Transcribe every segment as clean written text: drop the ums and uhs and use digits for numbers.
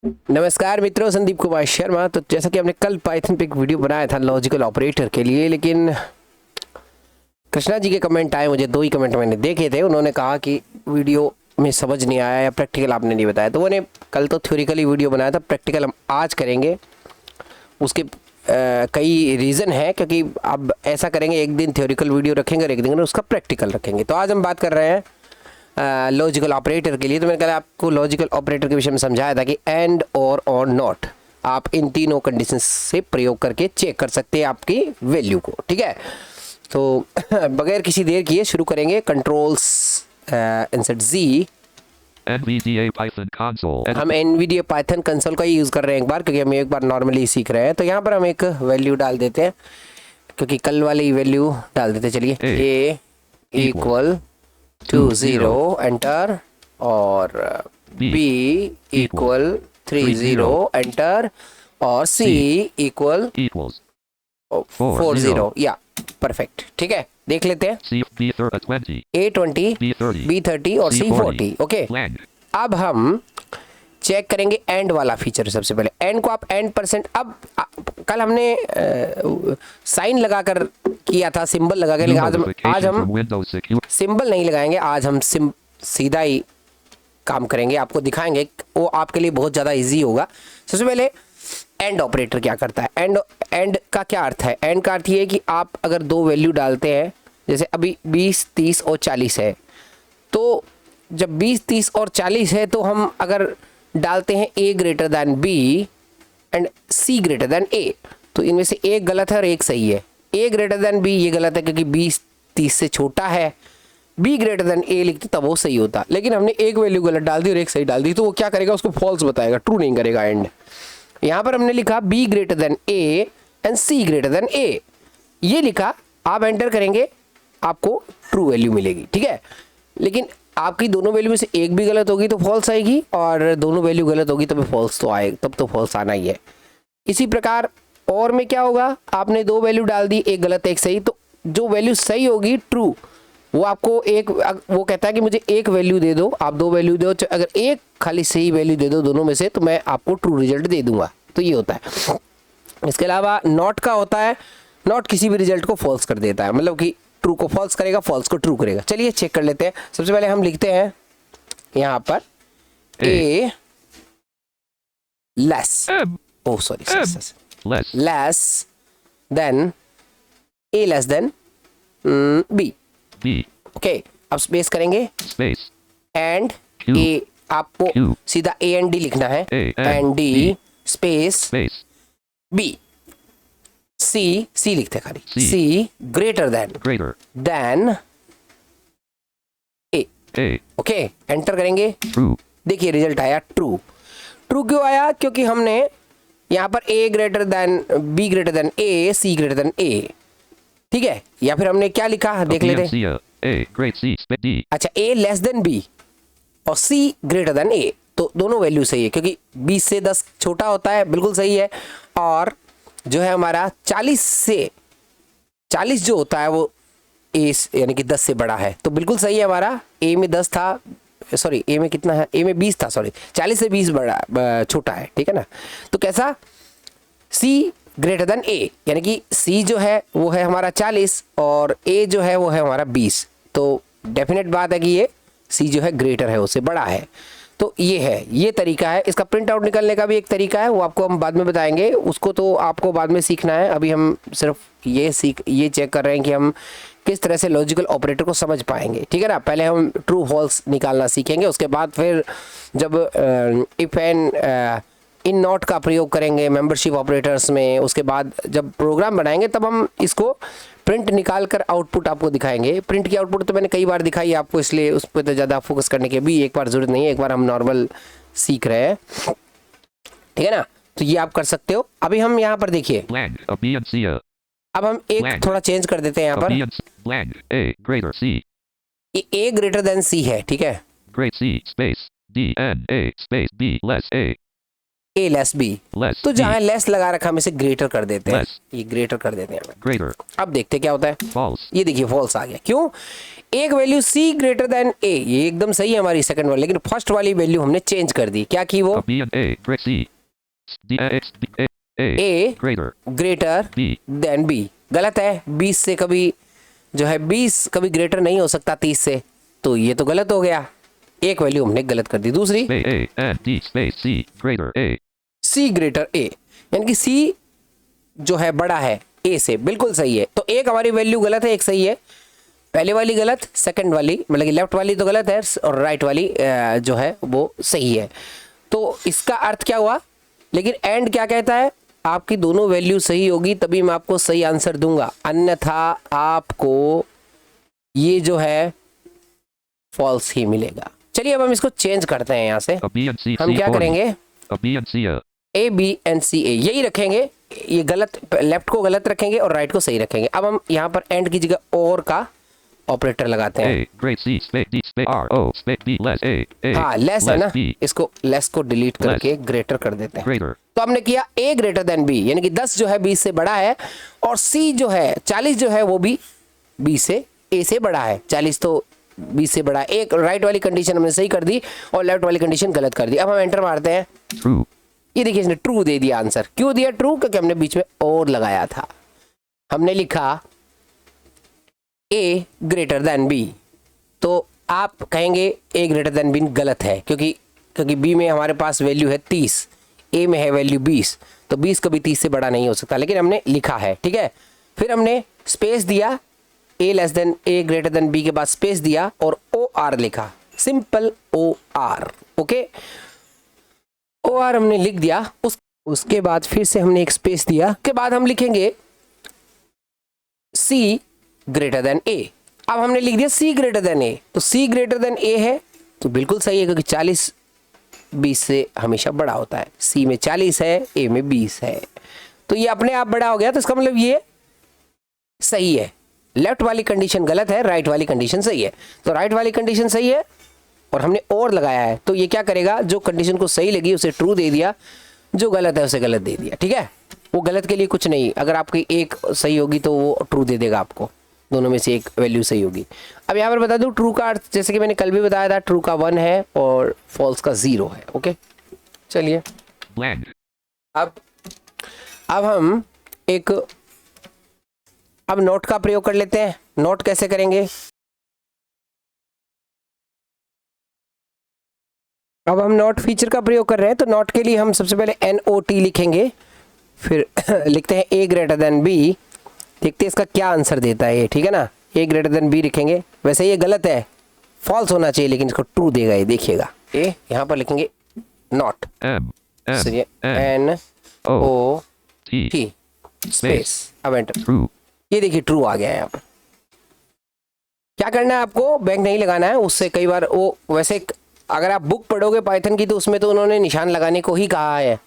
नमस्कार मित्रों, संदीप कुमार शर्मा। तो जैसा कि हमने कल पाइथन पे एक वीडियो बनाया था लॉजिकल ऑपरेटर के लिए, लेकिन कृष्णा जी के कमेंट आए, मुझे 2 ही कमेंट मैंने देखे थे। उन्होंने कहा कि वीडियो में समझ नहीं आया या प्रैक्टिकल आपने नहीं बताया। तो उन्होंने कल तो थ्योरिकली वीडियो बनाया था, प्रैक्टिकल हम आज करेंगे। उसके कई रीज़न है, क्योंकि अब ऐसा करेंगे, एक दिन थ्योरिकल वीडियो रखेंगे और एक दिन उसका प्रैक्टिकल रखेंगे। तो आज हम बात कर रहे हैं लॉजिकल ऑपरेटर के लिए। तो मैंने कल आपको लॉजिकल ऑपरेटर के विषय में समझाया था कि एंड और नॉट, आप इन तीनों कंडीशन से प्रयोग करके चेक कर सकते हैं आपकी वैल्यू को। ठीक है, तो बगैर किसी देर किए शुरू करेंगे। कंट्रोल्स इंसर्ट जी, NVDA Python console. हम NVDA पाइथन कंसोल का ही यूज़ कर रहे हैं एक बार, क्योंकि हम एक बार नॉर्मली सीख रहे हैं। तो यहाँ पर हम एक वैल्यू डाल देते हैं, क्योंकि कल वाली वैल्यू डाल देते हैं। चलिए, a इक्वल टू 0 एंटर, और b इक्वल 30 एंटर, और c इक्वल Equals 40। या परफेक्ट, ठीक है। देख लेते हैं। C B20 A20 B30 B30 और C40। Okay, Lang. अब हम चेक करेंगे एंड वाला फीचर। सबसे पहले एंड को आप एंड %, अब कल हमने साइन लगाकर किया था, सिंबल लगा के, लेकिन आज Notification हम from Windows Secure. सिंबल नहीं लगाएंगे। आज हम सीधा ही काम करेंगे, आपको दिखाएंगे, वो आपके लिए बहुत ज़्यादा इजी होगा। सबसे पहले एंड ऑपरेटर क्या करता है। एंड का क्या अर्थ है? एंड का अर्थ ये है कि आप अगर 2 वैल्यू डालते हैं, जैसे अभी 20, 30 और 40 है, तो जब 20, 30 और 40 है, तो हम अगर डालते हैं a greater than b and c greater than a, तो इनमें से एक गलत है और एक सही है। a ग्रेटर दैन b ये गलत है, क्योंकि 20 30 से छोटा है। b ग्रेटर दैन a लिखते तब वो सही होता, लेकिन हमने एक वैल्यू गलत डाल दी और एक सही डाल दी, तो वो क्या करेगा, उसको फॉल्स बताएगा, ट्रू नहीं करेगा एंड। यहाँ पर हमने लिखा b greater than a and c greater than a, ये लिखा, आप एंटर करेंगे, आपको ट्रू वैल्यू मिलेगी। ठीक है, लेकिन आपकी दोनों वैल्यू में से एक भी गलत होगी तो फॉल्स आएगी, और दोनों वैल्यू गलत होगी तब फॉल्स तो आएगा, तब तो फॉल्स आना ही है। इसी प्रकार और में क्या होगा, आपने 2 वैल्यू डाल दी, एक गलत एक सही, तो जो वैल्यू सही होगी ट्रू, वो आपको वो कहता है कि मुझे एक वैल्यू दे दो। आप 2 वैल्यू दो, अगर एक खाली सही वैल्यू दे दो दोनों में से, तो मैं आपको ट्रू रिजल्ट दे दूंगा। तो ये होता है। इसके अलावा नॉट का होता है, नॉट किसी भी रिजल्ट को फॉल्स कर देता है, मतलब कि ट्रू को फॉल्स करेगा, फॉल्स को ट्रू करेगा। चलिए चेक कर लेते हैं। सबसे पहले हम लिखते हैं यहाँ पर a less, oh sorry, less than a less than b। Okay, अब स्पेस करेंगे Space एंड Q. a, आपको Q. सीधा a एंड d लिखना है, A and and d D. Space Space b, c लिखते हैं खाली, C. c greater Greater than a। A okay, enter करेंगे। True देखिए रिजल्ट आया ट्रू। ट्रू क्यों आया? क्योंकि हमने यहाँ पर a greater than b greater than a, c greater than a। ठीक है, या फिर हमने क्या लिखा, देख लेते हैं। A Great C Space D अच्छा, a लेस देन b और c ग्रेटर देन a, तो दोनों वैल्यू सही है, क्योंकि 20 से 10 छोटा होता है, बिल्कुल सही है। और जो है हमारा 40 जो होता है वो a यानी कि 10 से बड़ा है, तो बिल्कुल सही है हमारा। a में 10 था, सॉरी a में कितना है, a में 20 था, सॉरी 40 से 20 बड़ा छोटा है, ठीक है ना। तो कैसा, c ग्रेटर देन a, यानी कि c जो है वो है हमारा 40 और a जो है वो है हमारा 20, तो डेफिनेट बात है कि ये c जो है ग्रेटर है, उससे बड़ा है। तो ये है, ये तरीका है। इसका प्रिंट आउट निकलने का भी एक तरीका है, वो आपको हम बाद में बताएंगे, उसको तो आपको बाद में सीखना है। अभी हम सिर्फ ये चेक कर रहे हैं कि हम किस तरह से लॉजिकल ऑपरेटर को समझ पाएंगे। ठीक है ना, पहले हम ट्रू फॉल्स निकालना सीखेंगे, उसके बाद फिर जब इफ एंड इन नॉट का प्रयोग करेंगे मेंबरशिप ऑपरेटर्स में, उसके बाद जब प्रोग्राम बनाएंगे तब हम इसको प्रिंट निकाल कर आउटपुट आपको दिखाएंगे। प्रिंट की आउटपुट तो मैंने कई बार दिखाई है आपको, इसलिए उस पर तो ज़्यादा फोकस करने की भी एक बार ज़रूरत नहीं है, एक बार हम नॉर्मल सीख रहे हैं, ठीक है ना। तो ये आप कर सकते हो। अभी हम यहाँ पर देखिए, Lang A B and C अब हम एक थोड़ा चेंज कर देते हैं यहाँ A B पर। and Lang A Greater C A greater than C है, ठीक है। Great C Space D N A Space B Less A A less B, Less तो जहां B. लेस लगा रखा हम इसे ग्रेटर कर देते हैं, Less. ये ग्रेटर कर देते हैं हमें। Greater. अब देखते क्या होता है। False. ये देखिए फॉल्स आ गया, क्यों? एक वैल्यू सी ग्रेटर देन ए, ये एकदम सही है हमारी सेकंड वाली, लेकिन फर्स्ट वाली वैल्यू हमने चेंज कर दी। क्या की वो? B and A. Great C. D X B A. A Greater. Greater B. Than B. गलत है, 20 से कभी जो है 20 कभी ग्रेटर नहीं हो सकता 30 से, तो ये तो गलत हो गया, एक वैल्यू हमने गलत कर दी। दूसरी Space A and D space C. Greater A. C greater A, यानी कि सी जो है बड़ा है ए से, बिल्कुल सही है। तो एक हमारी वैल्यू गलत है, एक सही है। पहले वाली गलत, सेकंड वाली मतलब कि लेफ्ट वाली तो गलत है और राइट वाली जो है वो सही है। तो इसका अर्थ क्या हुआ? लेकिन एंड क्या कहता है? आपकी दोनों वैल्यू सही होगी तभी मैं आपको सही आंसर दूंगा, अन्यथा आपको ये जो है फॉल्स ही मिलेगा। चलिए अब हम इसको चेंज करते हैं यहाँ से। A B and C. हम क्या C40. करेंगे? A B and C. A. A B and C A यही रखेंगे, ये गलत, लेफ्ट को गलत रखेंगे और राइट को सही रखेंगे। अब हम यहाँ पर एंड की जगह और का ऑपरेटर लगाते हैं। A. Great C space D space R O space B less A. A. हाँ लेस है ना, B. इसको लेस को डिलीट करके ग्रेटर कर देते हैं। Greater. तो हमने किया ए ग्रेटर देन बी, यानी कि 10 जो है 20 से बड़ा है, और सी जो है 40 जो है वो भी 20 से ए से बड़ा है। 40 तो 20 से बड़ा है। एक राइट वाली कंडीशन हमने सही कर दी और लेफ्ट वाली कंडीशन गलत कर दी। अब हम एंटर मारते हैं। True. ये देखिए इसने ट्रू दे दिया आंसर। क्यों दिया ट्रू? क्योंकि हमने बीच में और लगाया था। हमने लिखा ए ग्रेटर देन बी, तो आप कहेंगे ए ग्रेटर देन बी गलत है, क्योंकि बी में हमारे पास वैल्यू है 30, ए में है वैल्यू 20, तो 20 कभी 30 से बड़ा नहीं हो सकता, लेकिन हमने लिखा है। ठीक है, फिर हमने स्पेस दिया, A less than A greater than B के बाद स्पेस दिया और ओ आर लिखा, simple O R. Okay, O R हमने लिख दिया। उसके बाद फिर से हमने एक स्पेस दिया, के बाद हम लिखेंगे सी ग्रेटर देन ए। अब हमने लिख दिया सी ग्रेटर देन ए, तो सी ग्रेटर देन ए है तो बिल्कुल सही है, क्योंकि 40 20 से हमेशा बड़ा होता है। सी में 40 है, ए में 20 है, तो ये अपने आप बड़ा हो गया। तो इसका मतलब ये सही है। लेफ्ट वाली कंडीशन गलत है, राइट वाली कंडीशन सही है। तो राइट वाली कंडीशन सही है और हमने और लगाया है, तो ये क्या करेगा? जो कंडीशन को सही लगी उसे ट्रू दे दिया, जो गलत है उसे गलत दे दिया। ठीक है, वो गलत के लिए कुछ नहीं, अगर आपकी एक सही होगी तो वो ट्रू दे देगा आपको, दोनों में से एक वैल्यू सही होगी। अब यहाँ पर बता दूं ट्रू का अर्थ, जैसे कि मैंने कल भी बताया था, ट्रू का 1 है और फॉल्स का 0 है। ओके, चलिए Blank. अब हम एक नोट का प्रयोग कर लेते हैं। नोट कैसे करेंगे? अब हम नोट फीचर का प्रयोग कर रहे हैं, तो नोट के लिए हम सबसे पहले NOT लिखेंगे, फिर लिखते हैं ए ग्रेटर देन बी। देखते हैं इसका क्या आंसर देता है ये। ठीक है ना, ए ग्रेटर देन बी लिखेंगे। वैसे ये गलत है, फॉल्स होना चाहिए, लेकिन इसको ट्रू देगा ये, देखिएगा। ए यहाँ पर लिखेंगे not, M. M. N O T. T space, अब एंटर। True. ये देखिए ट्रू आ गया है यहाँ पर। क्या करना है आपको? बैंक नहीं लगाना है, उससे कई बार वो, वैसे अगर आप बुक पढ़ोगे पाइथन की तो उसमें तो उन्होंने निशान लगाने को ही कहा है,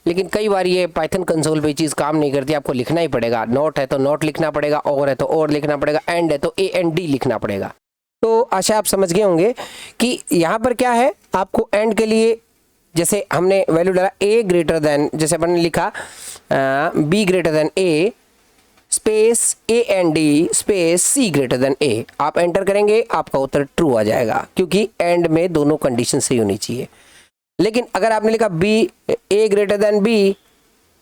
लेकिन कई बार ये पाइथन कंसोल पे चीज़ काम नहीं करती, आपको लिखना ही पड़ेगा। नोट है तो नोट लिखना पड़ेगा, और है तो और लिखना पड़ेगा, एंड है तो AND लिखना पड़ेगा। तो आशा आप समझ गए होंगे कि यहाँ पर क्या है। आपको एंड के लिए जैसे हमने वैल्यू डाला ए ग्रेटर देन, जैसे अपन ने लिखा B greater than A space AND space C greater than A, आप एंटर करेंगे आपका उत्तर ट्रू आ जाएगा, क्योंकि एंड में दोनों कंडीशन सही होनी चाहिए। लेकिन अगर आपने लिखा B A greater than B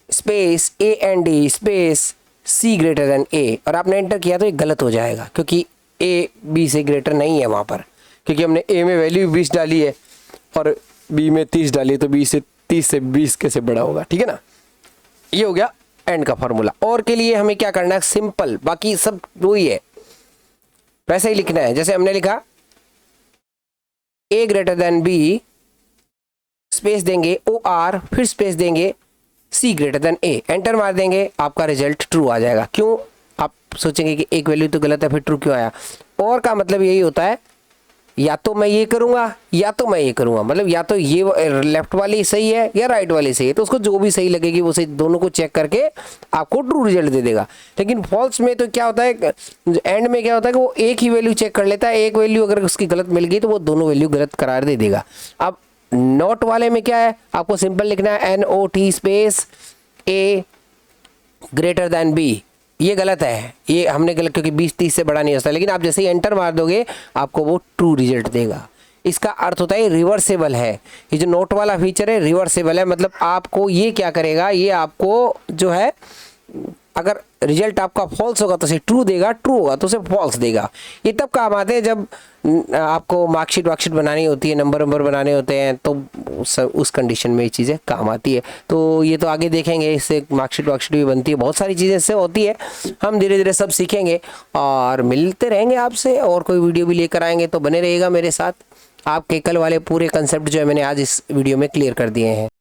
space AND space C greater than A और आपने एंटर किया, तो ये गलत हो जाएगा, क्योंकि ए बी से ग्रेटर नहीं है वहाँ पर, क्योंकि हमने ए में वैल्यू 20 डाली है और बी में 30 डाली है, तो 30 से 20 कैसे बड़ा होगा? ठीक है ना, ये हो गया एंड का फॉर्मूला। और के लिए हमें क्या करना है? सिंपल, बाकी सब वही है, वैसे ही लिखना है। जैसे हमने लिखा ए ग्रेटर देन बी स्पेस देंगे OR, फिर स्पेस देंगे सी ग्रेटर देन ए, एंटर मार देंगे, आपका रिजल्ट ट्रू आ जाएगा। क्यों? आप सोचेंगे कि एक वैल्यू तो गलत है, फिर ट्रू क्यों आया? और का मतलब यही होता है, या तो मैं ये करूंगा या तो मैं ये करूंगा, मतलब या तो ये लेफ्ट वाली सही है या राइट वाली सही है, तो उसको जो भी सही लगेगी वो सही, दोनों को चेक करके आपको ट्रू रिजल्ट दे देगा। लेकिन फॉल्स में तो क्या होता है, एंड में क्या होता है कि वो एक ही वैल्यू चेक कर लेता है, एक वैल्यू अगर उसकी गलत मिल गई तो वो दोनों वैल्यू गलत करार दे देगा। अब नॉट वाले में क्या है, आपको सिंपल लिखना है NOT space A greater than B। ये गलत है, ये हमने गलत, क्योंकि 20-30 से बड़ा नहीं हो सकता। लेकिन आप जैसे ही एंटर मार दोगे आपको वो ट्रू रिजल्ट देगा। इसका अर्थ होता है रिवर्सेबल है। ये जो नोट वाला फीचर है रिवर्सेबल है, मतलब आपको ये क्या करेगा, ये आपको जो है अगर रिजल्ट आपका फॉल्स होगा तो उसे ट्रू देगा, ट्रू होगा तो उसे फॉल्स देगा। ये तब काम आते हैं जब आपको मार्कशीट वार्कशीट बनानी होती है, नंबर बनाने होते हैं, तो उस कंडीशन में ये चीज़ें काम आती है। तो ये तो आगे देखेंगे, इससे मार्कशीट वार्कशीट भी बनती है, बहुत सारी चीज़ें इससे होती है। हम धीरे धीरे सब सीखेंगे और मिलते रहेंगे आपसे, और कोई वीडियो भी लेकर आएंगे, तो बने रहिएगा मेरे साथ। आपके कल वाले पूरे कंसेप्ट जो है मैंने आज इस वीडियो में क्लियर कर दिए हैं।